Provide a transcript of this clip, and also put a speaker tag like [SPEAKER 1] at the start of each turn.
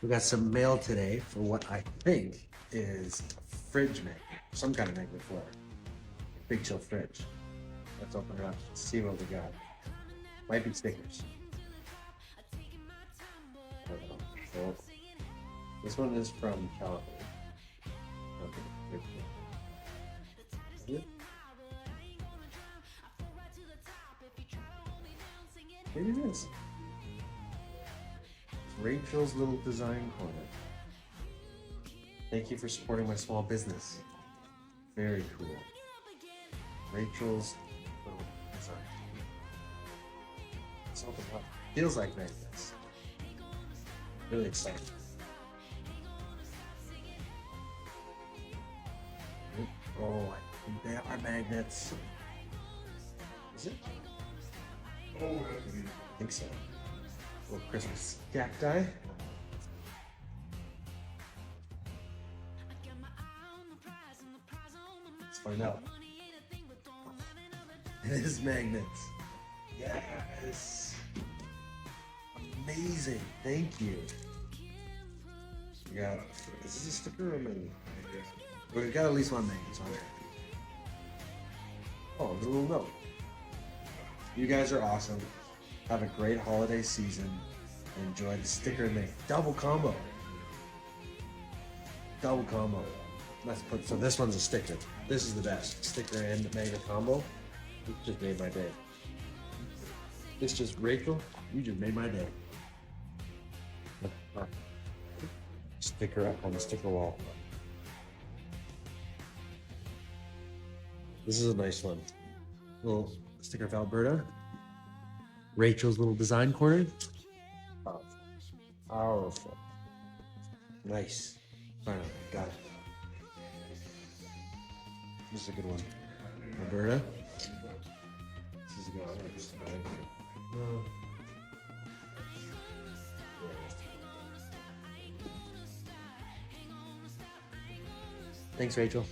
[SPEAKER 1] We got some mail today for what I think is a fridge magnet, some kind of magnet for it. Big chill fridge. Let's open it up, see what we got. Might be stickers. I don't know. So, this one is from Calgary. Maybe it is. Rachel's Little Design Corner. Thank you for supporting my small business. Very cool. Rachel's Little Design. Let's open it up. Feels like magnets. Really excited. Oh, I think they are magnets. Is it?
[SPEAKER 2] Oh,
[SPEAKER 1] I think so. Little Christmas cacti. Let's find out. It is magnets. Yes. Amazing. Thank you. We got. Is this a sticker or maybe? We've got at least one magnet on there. Oh, there's a little note. You guys are awesome. Have a great holiday season. Enjoy the sticker and magnet. Double combo. Double combo. Let's put, so this one's a sticker. This is the best. Sticker and magnet combo. It just made my day. It's just Rachel, you just made my day. Sticker up on the sticker wall. This is a nice one. Little sticker of Alberta. Rachel's Little Design Corner. Powerful. Powerful. Nice. Finally, got it. This is a good one. Alberta. This is a good one. Thanks, Rachel.